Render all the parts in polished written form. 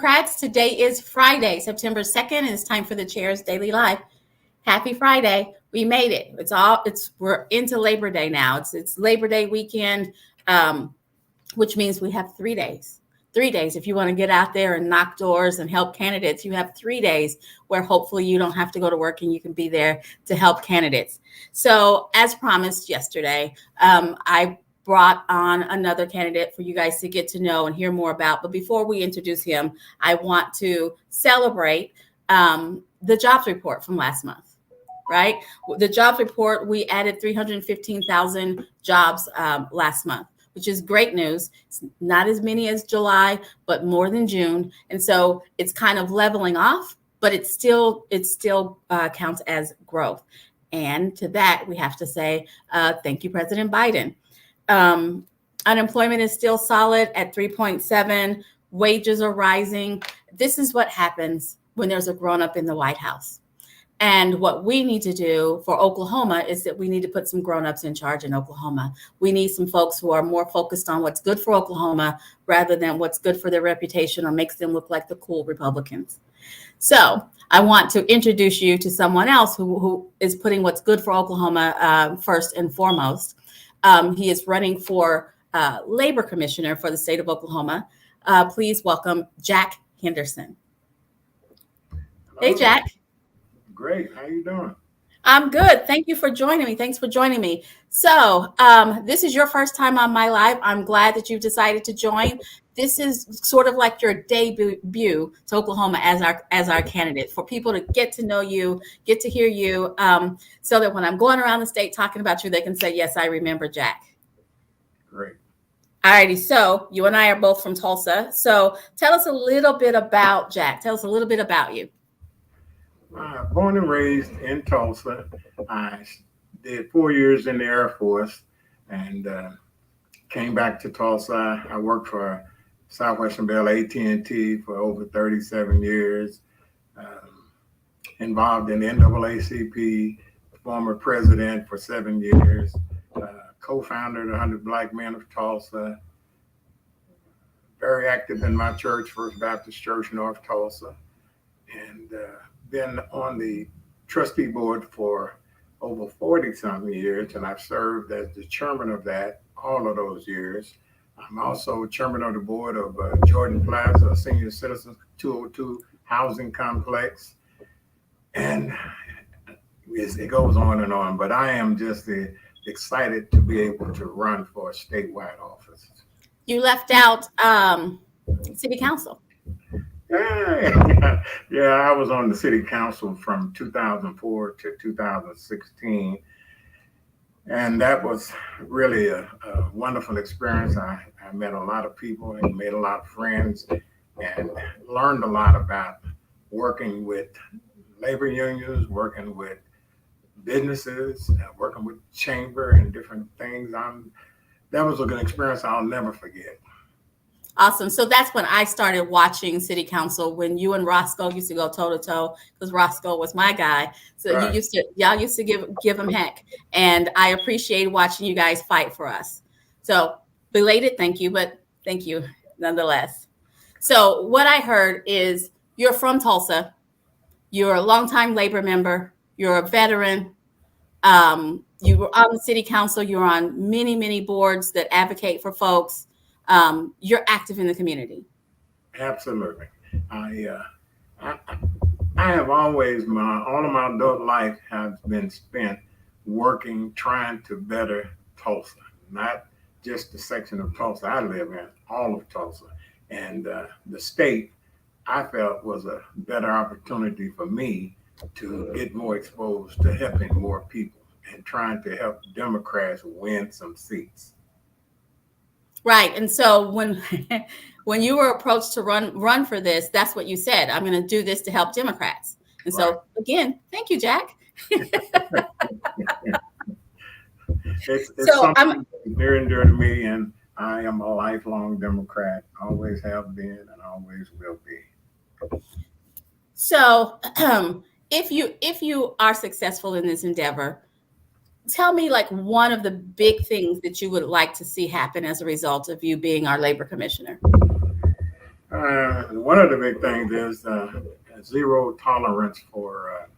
Democrats. Today is Friday, September 2nd, and it's time for the Chair's Daily Live. Happy Friday. We made it. We're into Labor Day now. It's Labor Day weekend, which means we have 3 days. 3 days. If you want to get out there and knock doors and help candidates, you have 3 days where hopefully you don't have to go to work and you can be there to help candidates. So as promised yesterday, I brought on another candidate for you guys to get to know and hear more about. But before we introduce him, I want to celebrate the jobs report from last month, right? The jobs report, we added 315,000 jobs last month, which is great news. It's not as many as July, but more than June. And so it's kind of leveling off, but it still counts as growth. And to that, we have to say, thank you, President Biden. Unemployment is still solid at 3.7. Wages are rising. This is what happens when there's a grown-up in the White House. And what we need to do for Oklahoma is that we need to put some grown-ups in charge in Oklahoma. We need some folks who are more focused on what's good for Oklahoma rather than what's good for their reputation or makes them look like the cool Republicans. So I want to introduce you to someone else who is putting what's good for Oklahoma first and foremost. He is running for Labor Commissioner for the state of Oklahoma. Please welcome Jack Henderson. Hello. Hey, Jack. Great. How you doing? I'm good. Thank you for joining me. Thanks for joining me. So this is your first time on my live. I'm glad that you've decided to join. This is sort of like your debut to Oklahoma as our candidate, for people to get to know you, get to hear you, so that when I'm going around the state talking about you, they can say, yes, I remember Jack. Great. All righty. So you and I are both from Tulsa. So tell us a little bit about Jack. Tell us a little bit about you. Born and raised in Tulsa. I did 4 years in the Air Force and came back to Tulsa. I worked for Southwestern Bell AT&T for over 37 years, involved in the NAACP, former president for 7 years, co-founder of the 100 Black Men of Tulsa, very active in my church, First Baptist Church, North Tulsa, and been on the trustee board for over 40-something years, and I've served as the chairman of that all of those years. I'm also chairman of the board of Jordan Plaza, a senior citizens 202 housing complex. And it goes on and on, but I am just excited to be able to run for a statewide office. You left out city council. Yeah, I was on the city council from 2004 to 2016. And that was really a wonderful experience. I met a lot of people and made a lot of friends and learned a lot about working with labor unions, working with businesses, working with chamber and different things. That was a good experience I'll never forget. Awesome. So that's when I started watching city council, when you and Roscoe used to go toe to toe, because Roscoe was my guy. So right. Y'all used to give him heck. And I appreciate watching you guys fight for us. So belated thank you, but thank you nonetheless. So what I heard is you're from Tulsa. You're a longtime labor member. You're a veteran. You were on the city council. You're on many, many boards that advocate for folks. You're active in the community. Absolutely. I have always, all of my adult life has been spent working, trying to better Tulsa, not just the section of Tulsa I live in, all of Tulsa. And the state, I felt, was a better opportunity for me to get more exposed to helping more people and trying to help Democrats win some seats. Right. And so when you were approached to run for this, that's what you said. I'm going to do this to help Democrats. And right. So again, thank you, Jack. It's so something near and dear to me, and I am a lifelong Democrat. Always have been and always will be. So if you are successful in this endeavor, tell me like one of the big things that you would like to see happen as a result of you being our labor commissioner. One of the big things is zero tolerance for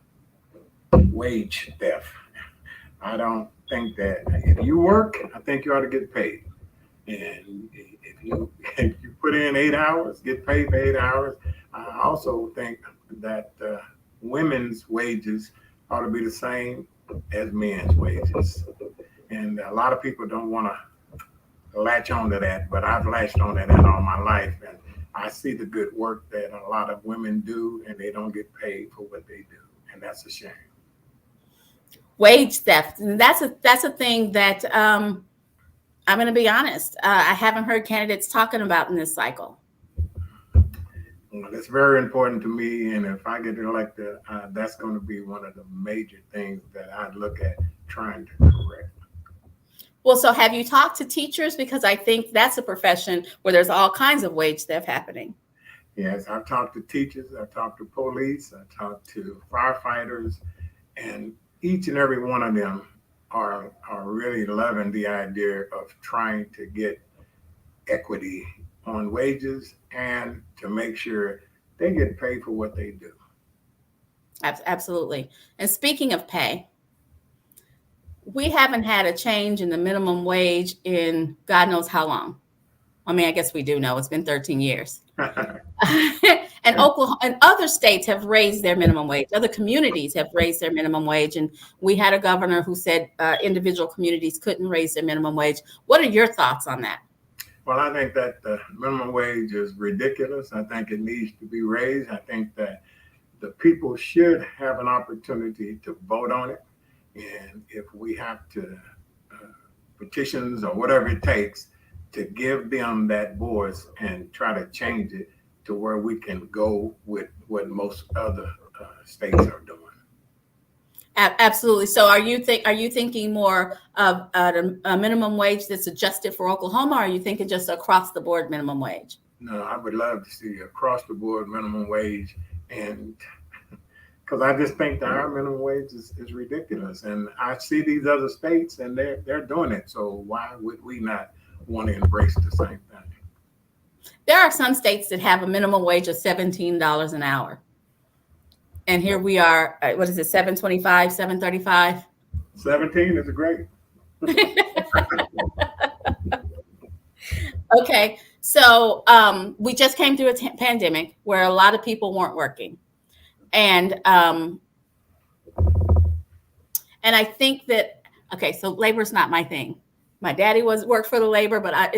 wage theft. I don't think that if you work, I think you ought to get paid. And if you put in 8 hours, get paid for 8 hours. I also think that women's wages ought to be the same as men's wages. And a lot of people don't want to latch on to that, but I've latched on to that all my life. And I see the good work that a lot of women do, and they don't get paid for what they do. And that's a shame. Wage theft. And that's a thing that I'm going to be honest. I haven't heard candidates talking about in this cycle. Well, it's very important to me, and if I get elected, that's going to be one of the major things that I look at trying to correct. Well, so have you talked to teachers? Because I think that's a profession where there's all kinds of wage theft happening. Yes, I've talked to teachers, I've talked to police, I've talked to firefighters, and each and every one of them are really loving the idea of trying to get equity on wages and to make sure they get paid for what they do. Absolutely. And speaking of pay, we haven't had a change in the minimum wage in God knows how long. I mean, I guess we do know it's been 13 years. And Oklahoma and other states have raised their minimum wage. Other communities have raised their minimum wage. And we had a governor who said individual communities couldn't raise their minimum wage. What are your thoughts on that? Well, I think that the minimum wage is ridiculous. I think it needs to be raised. I think that the people should have an opportunity to vote on it. And if we have to petitions or whatever it takes to give them that voice and try to change it to where we can go with what most other states are doing. Absolutely. So are you thinking more of a minimum wage that's adjusted for Oklahoma, or are you thinking just across the board minimum wage? No, I would love to see across the board minimum wage, and because I just think that our minimum wage is ridiculous. And I see these other states and they're doing it. So why would we not want to embrace the same thing? There are some states that have a minimum wage of $17 an hour. And here we are, what is it, 725, 735? 17 is great. Okay, so we just came through a pandemic where a lot of people weren't working. And I think that, okay, so labor is not my thing. My daddy worked for the labor, but I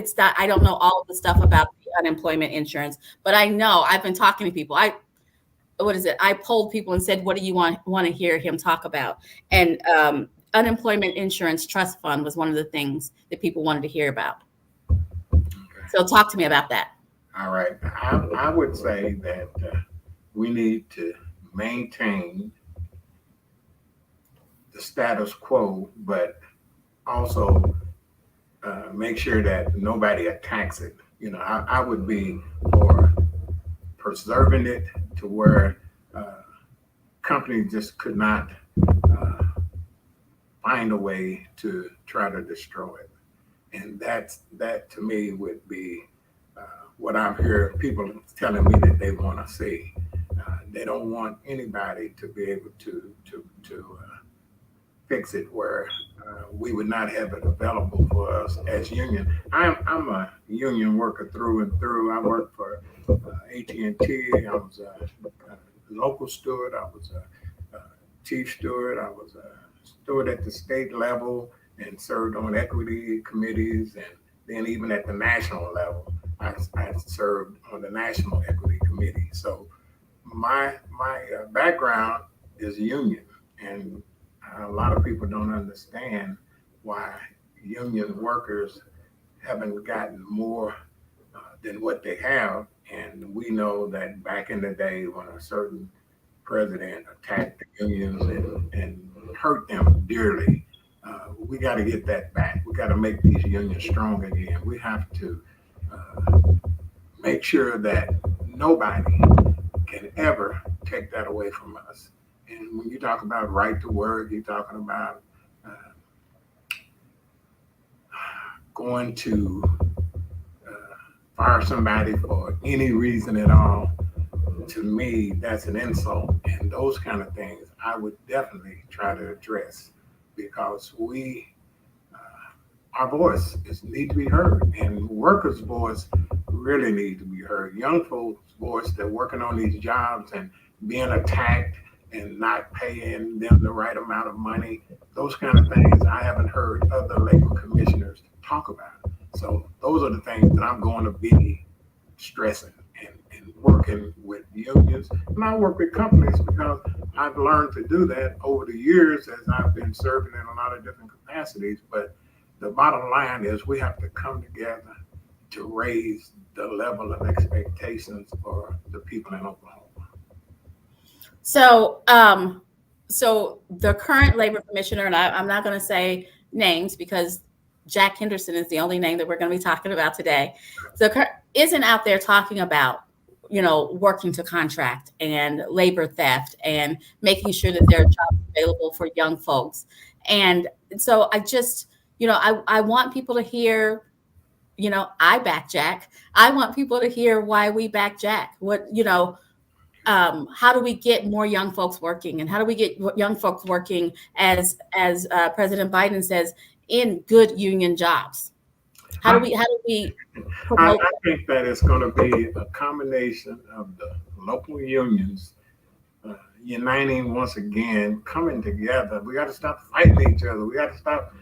don't know all of the stuff about the unemployment insurance, but I know I've been talking to people. I polled people and said, what do you want to hear him talk about? And unemployment insurance trust fund was one of the things that people wanted to hear about. Okay. So talk to me about that. All right. I would say that we need to maintain the status quo, but also make sure that nobody attacks it. You know, I would be for preserving it to where companies just could not find a way to try to destroy it. And that to me would be what I'm hearing people telling me that they want to see. They don't want anybody to be able to fix it where we would not have it available for us as union. I'm a union worker through and through. I worked for AT&T. I was a local steward. I was a chief steward. I was a steward at the state level and served on equity committees. And then even at the national level, I served on the National Equity Committee. So my background is union, and a lot of people don't understand why union workers haven't gotten more than what they have. And we know that back in the day when a certain president attacked the unions and hurt them dearly, we got to get that back. We got to make these unions strong again. We have to make sure that nobody can ever take that away from us. And when you talk about right to work, you're talking about going to fire somebody for any reason at all, to me, that's an insult. And those kind of things I would definitely try to address, because our voice need to be heard, and workers' voice really need to be heard. Young folks' voice that working on these jobs and being attacked and not paying them the right amount of money, those kind of things I haven't heard other labor commissioners talk about. So those are the things that I'm going to be stressing and working with unions. And I work with companies because I've learned to do that over the years as I've been serving in a lot of different capacities. But the bottom line is we have to come together to raise the level of expectations for the people in Oklahoma. So, so the current labor commissioner, and I'm not going to say names because Jack Henderson is the only name that we're going to be talking about today. So isn't out there talking about, working to contract and labor theft and making sure that there are jobs available for young folks. And so I just, I want people to hear, I back Jack. I want people to hear why we back Jack. How do we get more young folks working, and how do we get young folks working as President Biden says, in good union jobs? How do we promote I think that it's going to be a combination of the local unions uniting once again, coming together. We got to stop fighting each other. We got to stop.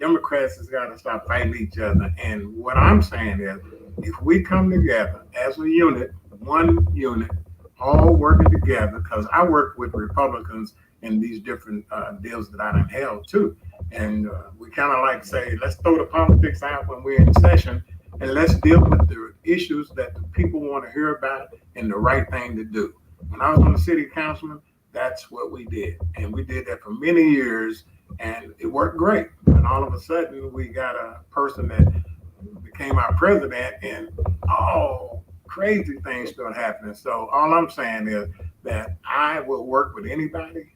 Democrats has got to stop fighting each other. And what I'm saying is, if we come together as a unit, one unit, all working together, because I work with Republicans in these different deals that I done held too. And we kind of like say, let's throw the politics out when we're in session, and let's deal with the issues that the people want to hear about and the right thing to do. When I was on the city councilman, that's what we did. And we did that for many years, and it worked great. And all of a sudden, we got a person that became our president, and crazy things start happening. So all I'm saying is that I will work with anybody,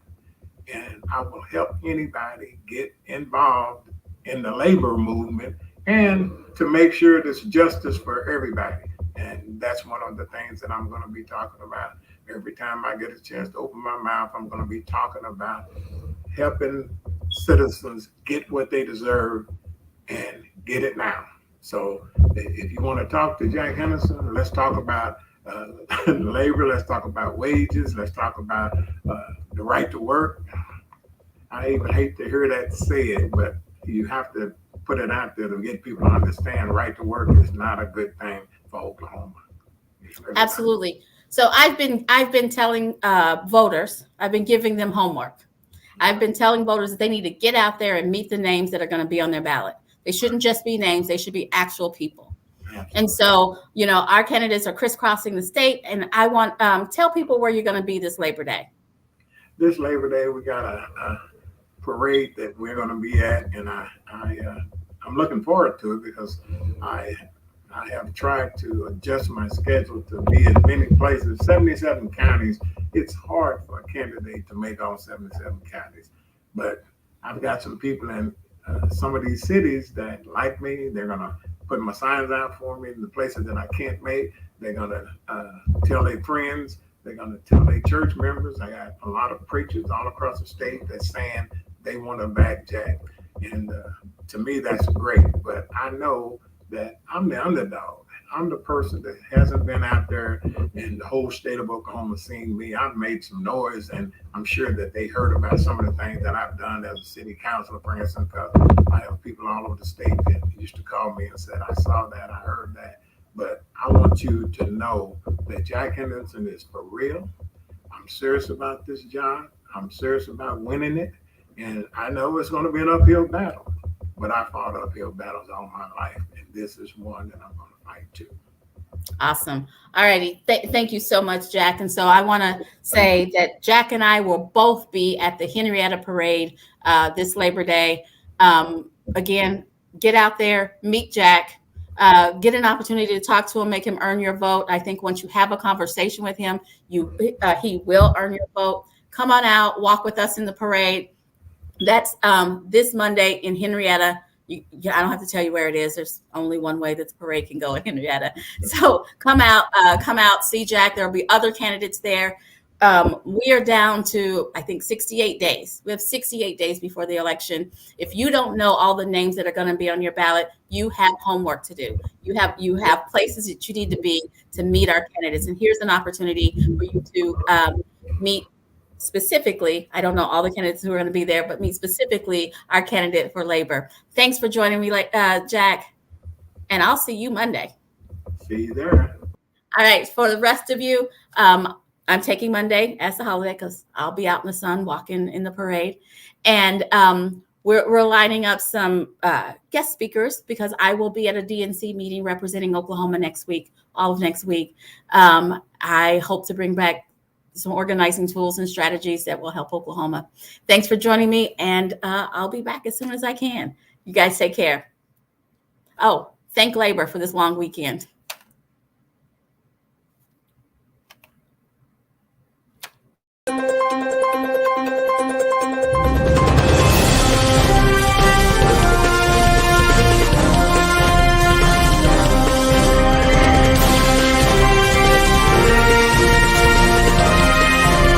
and I will help anybody get involved in the labor movement, and to make sure there's justice for everybody. And that's one of the things that I'm going to be talking about. Every time I get a chance to open my mouth, I'm going to be talking about helping citizens get what they deserve and get it now. So if you want to talk to Jack Henderson, let's talk about labor. Let's talk about wages. Let's talk about the right to work. I even hate to hear that said, but you have to put it out there to get people to understand right to work is not a good thing for Oklahoma. Absolutely. So I've been telling voters, I've been giving them homework. I've been telling voters that they need to get out there and meet the names that are going to be on their ballot. They shouldn't just be names. They should be actual people. Absolutely. And so, our candidates are crisscrossing the state. And I want tell people where you're going to be this Labor Day. This Labor Day, we got a parade that we're going to be at. And I'm looking forward to it because I have tried to adjust my schedule to be in many places, 77 counties. It's hard for a candidate to make all 77 counties. But I've got some people in some of these cities that like me. They're going to put my signs out for me in the places that I can't make. They're going to tell their friends. They're going to tell their church members. I got a lot of preachers all across the state that's saying they want to back Jack. And to me, that's great. But I know that I'm the underdog. I'm the person that hasn't been out there, and the whole state of Oklahoma seen me. I've made some noise, and I'm sure that they heard about some of the things that I've done as a city councilor, for instance, because I have people all over the state that used to call me and said, I saw that, I heard that. But I want you to know that Jack Henderson is for real. I'm serious about this job. I'm serious about winning it. And I know it's going to be an uphill battle, but I fought uphill battles all my life, and this is one that I'm going to fight too. Awesome. All righty. Thank you so much, Jack. And so I want to say that Jack and I will both be at the Henrietta Parade this Labor Day. Again, get out there, meet Jack, get an opportunity to talk to him, make him earn your vote. I think once you have a conversation with him, he will earn your vote. Come on out, walk with us in the parade. That's this Monday in Henrietta, I don't have to tell you where it is. There's only one way that the parade can go in Henrietta. So come out, see Jack. There'll be other candidates there. We are down to, I think, 68 days. We have 68 days before the election. If you don't know all the names that are going to be on your ballot, you have homework to do. You have places that you need to be to meet our candidates. And here's an opportunity for you to meet specifically, I don't know all the candidates who are going to be there, but meet specifically our candidate for labor. Thanks for joining me, Jack. And I'll see you Monday. See you there. All right. For the rest of you, I'm taking Monday as the holiday because I'll be out in the sun walking in the parade. And we're lining up some guest speakers because I will be at a DNC meeting representing Oklahoma next week, all of next week. I hope to bring back some organizing tools and strategies that will help Oklahoma. Thanks for joining me, and I'll be back as soon as I can. You guys take care. Oh, thank labor for this long weekend.